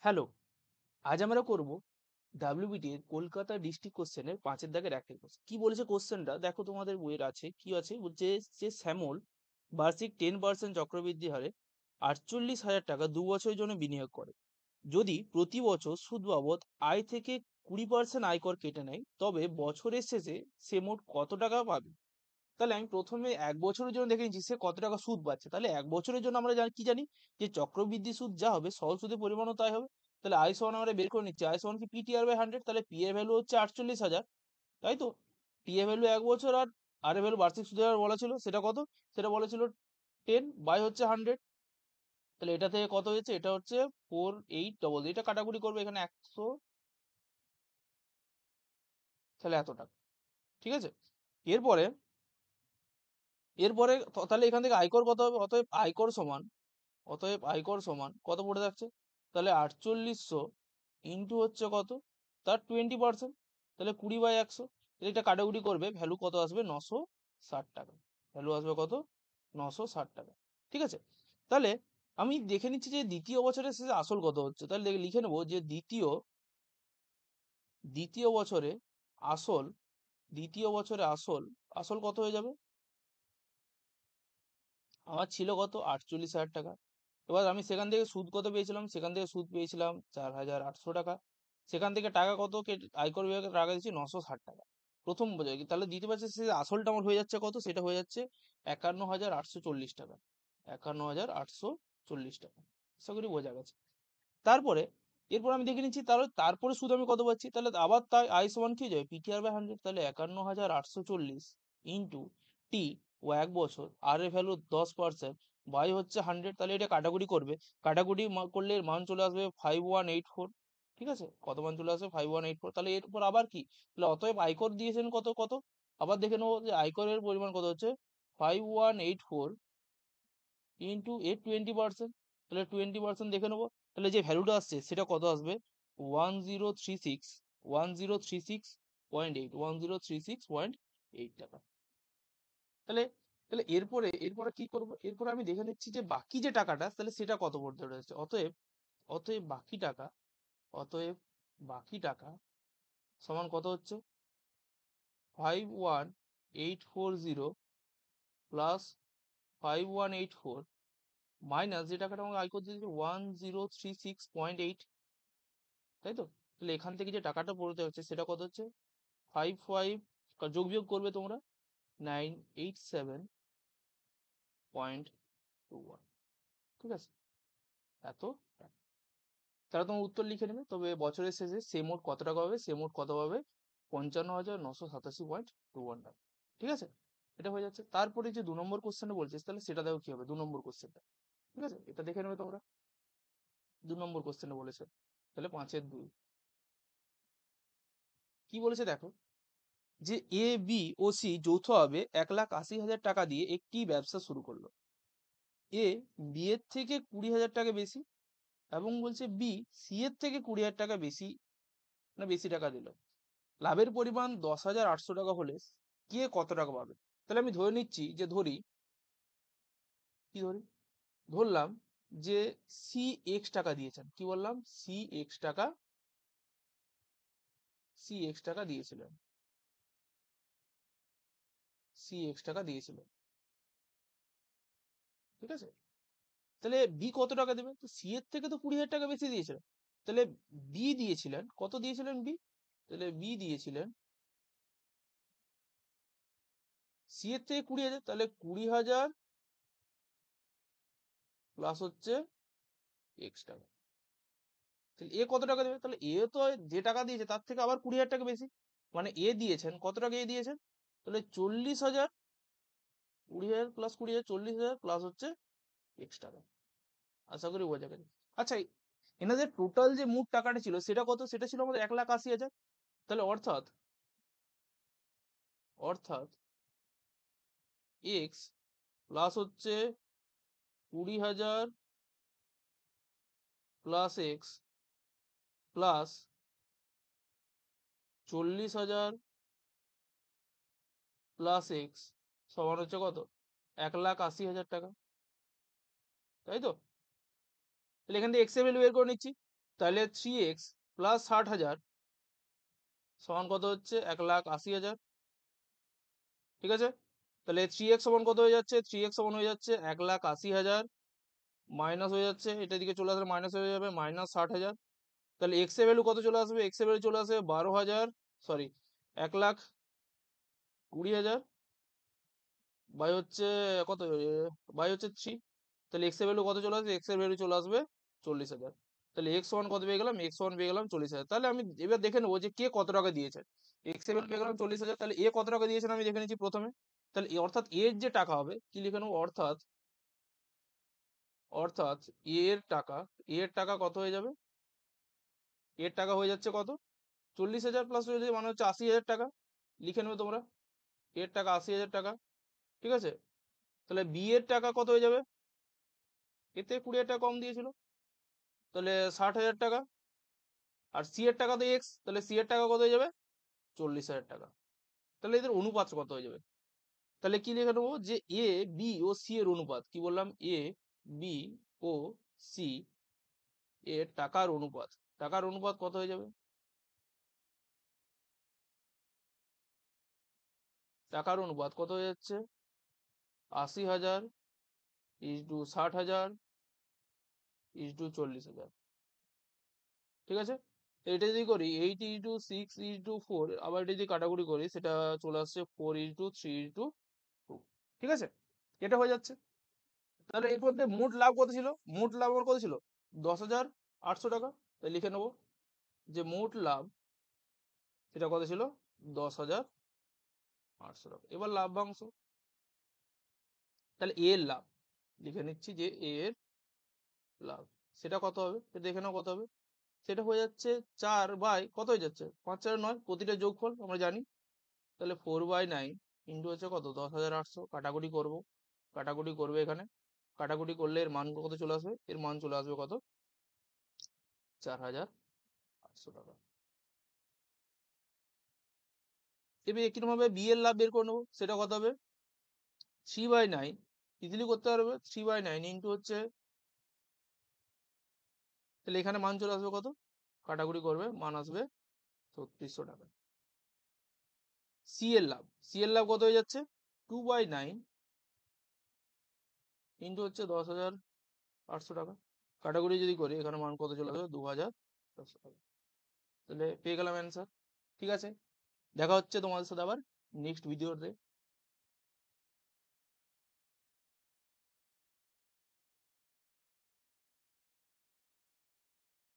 Hello, আজ আমরা করব ডাব্লিউবিটি এর কলকাতা ডিস্ট্রিক্ট কোশ্চেনের 5 দাগের একটা কোশ্চেন। কি বলেছে কোশ্চেনটা দেখো তোমাদের বইয়ের আছে। কি আছে বলছে যে শ্যামল বার্ষিক 10% চক্রবৃদ্ধি হারে 48,000 টাকা 2 বছরের জন্য বিনিয়োগ করে। যদি প্রতি বছর সুদ বাবদ আয় থেকে 20% আয়কর কেটে নেয় তবে বছরের শেষে সে মোট কত টাকা পাবে? তাহলে আমি প্রথমে 1 বছরের জন্য দেখে নিচ্ছি সে কত টাকা সুদ পাচ্ছে। তাহলে 1 বছরের জন্য আমরা কি জানি যে চক্রবৃদ্ধি সুদ যা হবে সরল সুদের পরিমাণও তাই হবে। তাহলে আই সমান আমরা বের করে নিচ্ছি। আই সমান কি PTR/100। তাহলে পি এর ভ্যালু হচ্ছে 48,000, তাই তো? টি এর ভ্যালু 1 বছর আর আর এর ভ্যালু বার্ষিক সুদের হার বলা ছিল সেটা কত? সেটা বলা ছিল 10 বাই হচ্ছে 100। তাহলে এটা থেকে কত হয়েছে? এটা হচ্ছে 4800। এটা কাটাকুটি করবে এখানে 100, তাহলে এত টাকা। ঠিক আছে? এরপরে এরপরে তাহলে এখান থেকে আয়কর কত হবে? অতএব আয়কর সমান কত পড়ে যাচ্ছে? তাহলে 4800 ইন্টু হচ্ছে কত, তার 20%। তাহলে 20/100। এটা কাটাকুটি করবে, ভ্যালু কত আসবে? 960 টাকা। ভ্যালু আসবে কত? 960 টাকা। ঠিক আছে? তাহলে আমি দেখে নিচ্ছি যে দ্বিতীয় বছরের শেষে আসল কত হচ্ছে। তাহলে লিখে নেবো যে দ্বিতীয় বছরে আসল আসল কত হয়ে যাবে? আমার ছিল কত? 48,000 টাকা। এবার আমি সেখান থেকে সুদ কত পেয়েছিলাম? সেখান থেকে সুদ পেয়েছিলাম 4,800 টাকা। সেখান থেকে টাকা কত আয়কর বিভাগে টাকা দিচ্ছি? 960 টাকা প্রথম বছর। তাহলে দ্বিতীয় বছর শেষে আসলটা আমার হয়ে যাচ্ছে কত? সেটা হয়ে যাচ্ছে 51,840 টাকা। 51,840 টাকা। আশা করি বোঝা গেছে। তারপরে এরপর আমি দেখে নিচ্ছি তারপরে সুদ আমি কত পাচ্ছি। তাহলে আবার তাই আই সমান কি হয়ে যাবে? PTR/100। তাহলে 51,840 ইন্টু টি ও 1 বছর, আর এর ভ্যালু 10% বাই হচ্ছে 100। তাহলে এটা কাটাকুটি করবে, কাটাকুটি করলে এর মান চলে আসবে 5184। ঠিক আছে? কত মান চলে আসবে? 5184। তাহলে এরপর আবার কি? তাহলে অতএব আয়কর দিয়েছেন কত কত? আবার দেখে নেবো যে আয়করের পরিমাণ কত হচ্ছে? 5184 ইন্টু এর 20%। তাহলে 20% দেখে নেবো। তাহলে যে ভ্যালুটা আসছে সেটা কত আসবে? 1036 1036.8 টাকা। তাহলে তাহলে এরপরে কি করব? এরপরে আমি দেখে নিচ্ছি যে বাকি যে টাকাটা তাহলে সেটা কত পড়তে রয়েছে। অতএব অতএব বাকি টাকা সমান কত হচ্ছে? 51,840 প্লাস 5184 মাইনাস যে টাকাটা আমাকে আয় করতে দিয়েছে 1036.8, তাই তো? তাহলে এখান থেকে যে টাকাটা পড়তে হচ্ছে সেটা কত হচ্ছে? 55 যোগ বিয়োগ করবে তোমরা 987.21। ঠিক আছে? এত টাকা। তাহলে তোমার উত্তর লিখে নেবে। তবে বছরের শেষে সে মোট কত টাকা পাবে? সে মোট কত পাবে? 55,987.21 টাকা। ঠিক আছে? এটা হয়ে যাচ্ছে। তারপরে যে 2 নম্বর কোশ্চেনটা বলছিস তাহলে সেটা দেখো কি হবে 2 নম্বর কোশ্চেনটা। ঠিক আছে? এটা দেখে নেবে তোমরা। 2 নম্বর কোশ্চেনটা বলেছে। তাহলে 5 এর 2 কি বলেছে দেখো, যে এ বি ও সি যৌথভাবে 1,80,000 টাকা দিয়ে একটি ব্যবসা শুরু করলো। এ বি এর থেকে 20,000 টাকা বেশি এবং বলছে বি সি এর থেকে 20,000 টাকা বেশি, না বেশি টাকা দিল। লাভের পরিমাণ 10,800 টাকা হলে কে কত টাকা পাবে? তাহলে আমি ধরে নিচ্ছি যে ধরলাম যে সি এক্স টাকা দিয়েছেন। কি বললাম? সি এক্স টাকা দিয়েছিলেন। ঠিক আছে? তাহলে বি কত টাকা দেবে? তো সি এর থেকে তো 20,000 টাকা বেশি দিয়েছিলেন। তাহলে বি দিয়েছিলেন কত? দিয়েছিলেন বি, তাহলে বি দিয়েছিলেন সি এর থেকে 20,000। তাহলে 20,000 প্লাস হচ্ছে এক্স টাকা। তাহলে এ কত টাকা দেবে? তাহলে এ তো যে টাকা দিয়েছে তার থেকে আবার 20,000 টাকা বেশি। মানে এ দিয়েছেন কত টাকা? এ দিয়েছেন তাহলে 40,000। 20,000 প্লাস 20,000 40,000 প্লাস হচ্ছে এক্স টাকা। আশা করি বোঝা গেছে। আচ্ছা, এনাদের টোটাল যে মোট টাকাটা ছিল সেটা কত? সেটা ছিল আমাদের 1,80,000। তাহলে অর্থাৎ এক্স প্লাস হচ্ছে 20,000 plus x plus 40,000 plus x সমান হচ্ছে কত? 1,80,000 টাকা, তাই তো? তাহলে এখান থেকে এক্স এর ভ্যালু বের করে নিচ্ছি। তাহলে 3x প্লাস 60,000 সমান কত হচ্ছে 1,80,000। ঠিক আছে, তাহলে 3x সমান কত হয়ে যাচ্ছে, 3x সমান হয়ে যাচ্ছে 1,80,000 মাইনাস হয়ে যাচ্ছে, এটা দিকে চলে আসলে মাইনাস হয়ে যাবে মাইনাস 60,000। তাহলে এক্স এর ভ্যালু কত চলে আসবে, এক্স এর ভ্যালু চলে আসবে 12,000, সরি 1,20,000 বাই হচ্ছে কত, বাই হচ্ছে 3। তাহলে এক্স এর ভ্যালু কত চলে আসবে, এক্স এর ভ্যালু চলে আসবে 40,000। তাহলে এক্স ওয়ান কত পেয়ে গেলাম, এক্স ওয়ান পেয়ে গেলাম 40,000। তাহলে আমি এবার দেখে নেবো যে কে কত টাকা দিয়েছে। এক্স এর ভ্যালু পেয়ে গেলাম 40,000, তাহলে এ কত টাকা দিয়েছেন আমি দেখে নিচ্ছি প্রথমে। তাহলে অর্থাৎ এর যে টাকা হবে কি লিখে নেবো, অর্থাৎ অর্থাৎ এর টাকা কত হয়ে যাবে, এর টাকা হয়ে যাচ্ছে কত 40,000 প্লাস হয়ে যাচ্ছে মানে হচ্ছে 80,000 টাকা। লিখে নেবে তোমরা, এর টাকা 80,000 টাকা। ঠিক আছে, তাহলে বি এর টাকা কত হয়ে যাবে, এতে 20,000 টাকা কম দিয়েছিল, তাহলে 60,000 টাকা। আর সি এর টাকা তো এক্স, তাহলে সি এর টাকা কত হয়ে যাবে 40,000 টাকা। তাহলে এদের অনুপাত কত হয়ে যাবে, তাহলে কি লিখে নেবো যে এ বি ও সি এর অনুপাত, কি বললাম, এ বি ও সি এর টাকার অনুপাত, টাকার অনুপাত কত হয়ে যাবে, টাকার অনুপাত কত হয়ে যাচ্ছে 80,000 ইন্টু 60,000 ইন্টু 40,000। ঠিক আছে, এটা যদি করি 8 × 6 × 4, আবার এটা যদি কাটাকুটি করি সেটা চলে আসছে 4 × 3 × 2। ঠিক আছে, এটা হয়ে যাচ্ছে। তাহলে এর মধ্যে মোট লাভ কত ছিল, মোট লাভ আমার কত ছিল 10,800 টাকা। তাই লিখে নেবো যে মোট লাভ এটা কত ছিল 10,800 টাকা। এবার লাভ্যাংশ, তাহলে এর লাভ লিখে নিচ্ছি যে এর লাভ সেটা কত হবে, সেটা দেখে নাও কত হবে। সেটা হয়ে যাচ্ছে 4 বাই কত হয়ে যাচ্ছে 5 4 9, প্রতিটা যোগফল আমরা জানি। তাহলে 4/9 ইন্টু হচ্ছে কত 10,800, কাটাকুটি করবো, কাটাকুটি করবে এখানে, কাটাকুটি করলে এর মান কত চলে আসবে, এর মান চলে আসবে কত 4,800 টাকা। এবার একইরকম ভাবে বি এর লাভ বের করে নেবো, সেটা কত হবে 3/9, ইজিলি করতে পারবে 3/9 ইন্টু হচ্ছে, তাহলে এখানে মান চলে আসবে কত, কাটাকুটি করবে মান আসবে 3,600 টাকা। সি এর লাভ, সি এর লাভ কত হয়ে যাচ্ছে 2/9 ইন্টু হচ্ছে 10,800 টাকা, কাটাকুটি যদি করি এখানে মান কত চলে আসবে 2,400 টাকা। তাহলে পেয়ে গেলাম অ্যান্সার। ঠিক আছে, দেখা হচ্ছে তোমাদের সাথে আবার নেক্সট ভিডিওতে।